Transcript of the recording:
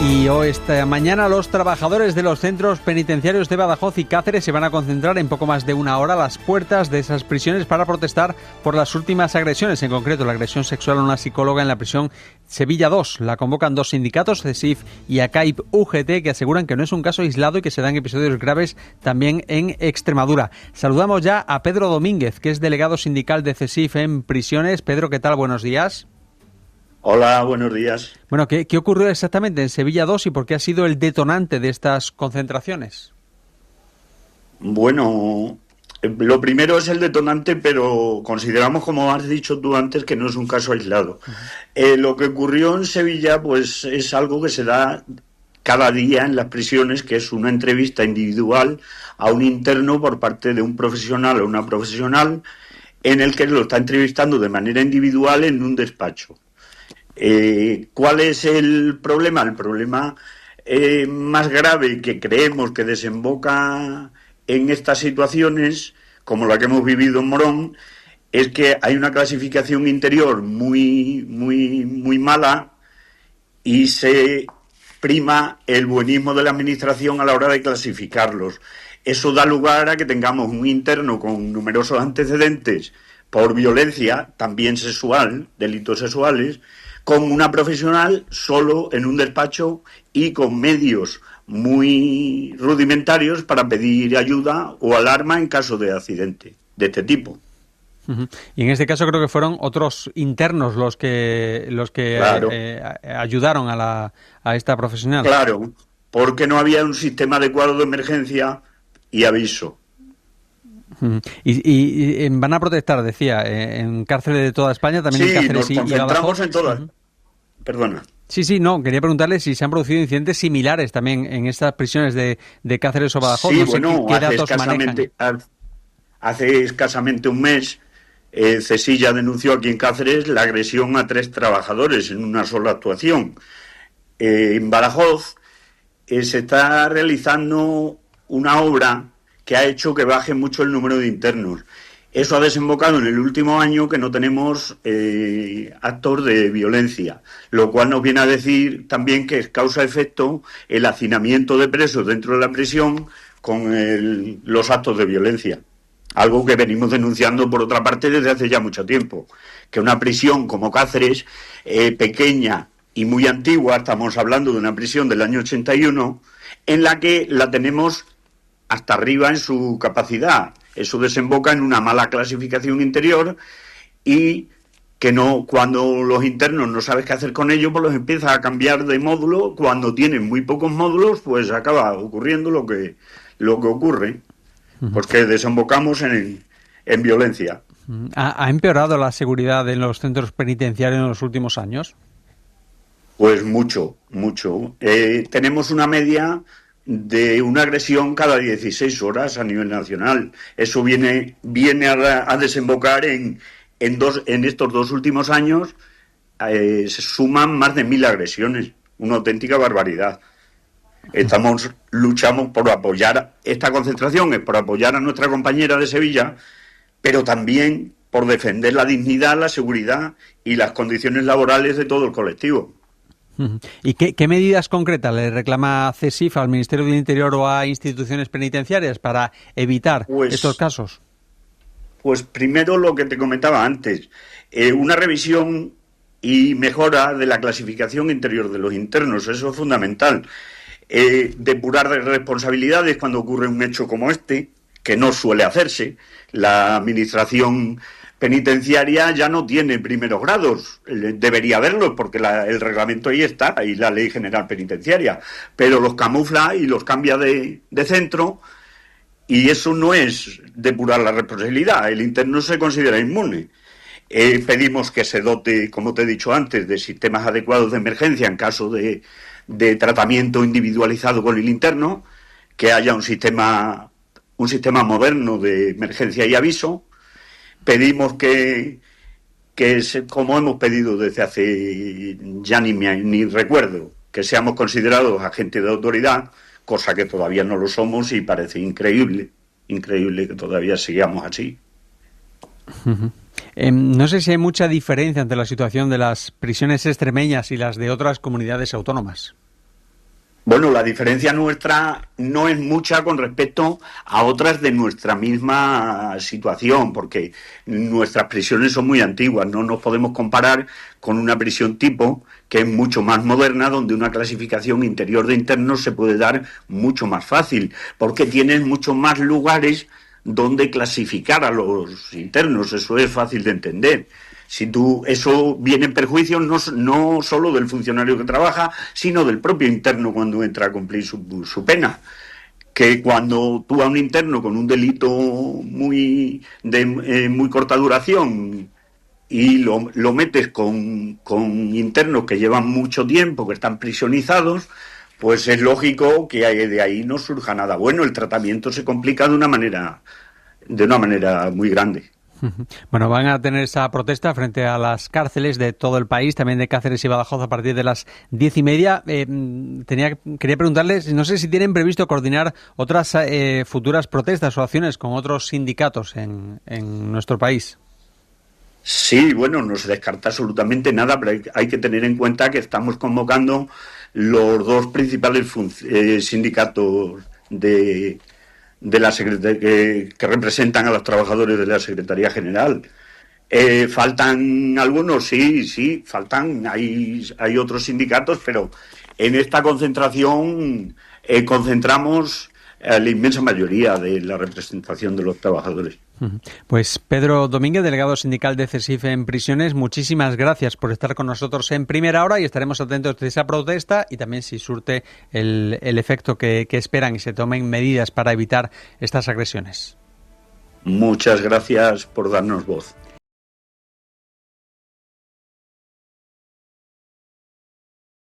Y hoy, esta mañana, los trabajadores de los centros penitenciarios de Badajoz y Cáceres se van a concentrar en poco más de una hora a las puertas de esas prisiones para protestar por las últimas agresiones, en concreto la agresión sexual a una psicóloga en la prisión Sevilla 2. La convocan dos sindicatos, CESIF y ACAIP-UGT, que aseguran que no es un caso aislado y que se dan episodios graves también en Extremadura. Saludamos ya a Pedro Domínguez, que es delegado sindical de CESIF en prisiones. Pedro, ¿qué tal? Buenos días. Hola, buenos días. Bueno, ¿qué ocurrió exactamente en Sevilla 2 y por qué ha sido el detonante de estas concentraciones? Bueno, lo primero es el detonante, pero consideramos, como has dicho tú antes, que no es un caso aislado. Lo que ocurrió en Sevilla, pues es algo que se da cada día en las prisiones, que es una entrevista individual a un interno por parte de un profesional o una profesional, en el que lo está entrevistando de manera individual en un despacho. ¿Cuál es el problema? El problema más grave que creemos que desemboca en estas situaciones, como la que hemos vivido en Morón, es que hay una clasificación interior muy mala y se prima el buenismo de la administración a la hora de clasificarlos. Eso da lugar a que tengamos un interno con numerosos antecedentes por violencia, también sexual, delitos sexuales, con una profesional solo en un despacho y con medios muy rudimentarios para pedir ayuda o alarma en caso de accidente de este tipo. Y en este caso creo que fueron otros internos los que Claro. Ayudaron a esta profesional. Claro, porque no había un sistema adecuado de emergencia y aviso. Y van a protestar, decía, en cárceles de toda España, también en Cáceres nos concentramos en todas. Perdona. Sí, no, quería preguntarle si se han producido incidentes similares también en estas prisiones de Cáceres o Badajoz. Sí, no sé bueno, qué datos manejan. Hace escasamente un mes, Cesilla denunció aquí en Cáceres la agresión a 3 trabajadores en una sola actuación. En Badajoz se está realizando una obra que ha hecho que baje mucho el número de internos. Eso ha desembocado en el último año que no tenemos actos de violencia, lo cual nos viene a decir también que es causa-efecto el hacinamiento de presos dentro de la prisión con los actos de violencia. Algo que venimos denunciando, por otra parte, desde hace ya mucho tiempo. Que una prisión como Cáceres, pequeña y muy antigua, estamos hablando de una prisión del año 81, en la que la tenemos hasta arriba en su capacidad. Eso desemboca en una mala clasificación interior y que no, cuando los internos no sabes qué hacer con ellos, pues los empiezas a cambiar de módulo. Cuando tienen muy pocos módulos, pues acaba ocurriendo lo que ocurre, porque desembocamos en violencia. ¿Ha empeorado la seguridad en los centros penitenciarios en los últimos años? Pues mucho. Tenemos una media de una agresión cada 16 horas a nivel nacional. Eso viene a desembocar en estos 2 últimos años se suman más de 1.000 agresiones, una auténtica barbaridad. Luchamos por apoyar esta concentración, es por apoyar a nuestra compañera de Sevilla, pero también por defender la dignidad, la seguridad y las condiciones laborales de todo el colectivo. ¿Y qué medidas concretas le reclama CESIF al Ministerio del Interior o a instituciones penitenciarias para evitar estos casos? Pues primero lo que te comentaba antes, una revisión y mejora de la clasificación interior de los internos, eso es fundamental. Depurar responsabilidades cuando ocurre un hecho como este, que no suele hacerse. La administración penitenciaria ya no tiene primeros grados, debería haberlos porque el reglamento ahí está y la ley general penitenciaria, pero los camufla y los cambia de centro y eso no es depurar la responsabilidad. El interno se considera inmune. Pedimos que se dote, como te he dicho antes, de sistemas adecuados de emergencia en caso de tratamiento individualizado con el interno, que haya un sistema moderno de emergencia y aviso. Pedimos como hemos pedido desde hace ya ni recuerdo, que seamos considerados agentes de autoridad, cosa que todavía no lo somos y parece increíble que todavía sigamos así. No sé si hay mucha diferencia entre la situación de las prisiones extremeñas y las de otras comunidades autónomas. Bueno, la diferencia nuestra no es mucha con respecto a otras de nuestra misma situación, porque nuestras prisiones son muy antiguas, no nos podemos comparar con una prisión tipo que es mucho más moderna, donde una clasificación interior de internos se puede dar mucho más fácil, porque tienes muchos más lugares donde clasificar a los internos, eso es fácil de entender. Eso viene en perjuicio no solo del funcionario que trabaja, sino del propio interno cuando entra a cumplir su pena. Que cuando tú a un interno con un delito muy corta duración y lo metes con internos que llevan mucho tiempo, que están prisionizados, pues es lógico que de ahí no surja nada bueno. El tratamiento se complica de una manera muy grande. Bueno, van a tener esa protesta frente a las cárceles de todo el país, también de Cáceres y Badajoz, a partir de las 10:30. Quería preguntarles, no sé si tienen previsto coordinar otras futuras protestas o acciones con otros sindicatos en nuestro país. Sí, bueno, no se descarta absolutamente nada, pero hay que tener en cuenta que estamos convocando los dos principales sindicatos de la que representan a los trabajadores de la Secretaría General. ¿Faltan algunos? Sí, faltan. Hay otros sindicatos, pero en esta concentración concentramos a la inmensa mayoría de la representación de los trabajadores. Pues Pedro Domínguez, delegado sindical de CESIF en prisiones, muchísimas gracias por estar con nosotros en Primera Hora y estaremos atentos de esa protesta y también si surte el efecto que esperan y se tomen medidas para evitar estas agresiones. Muchas gracias por darnos voz.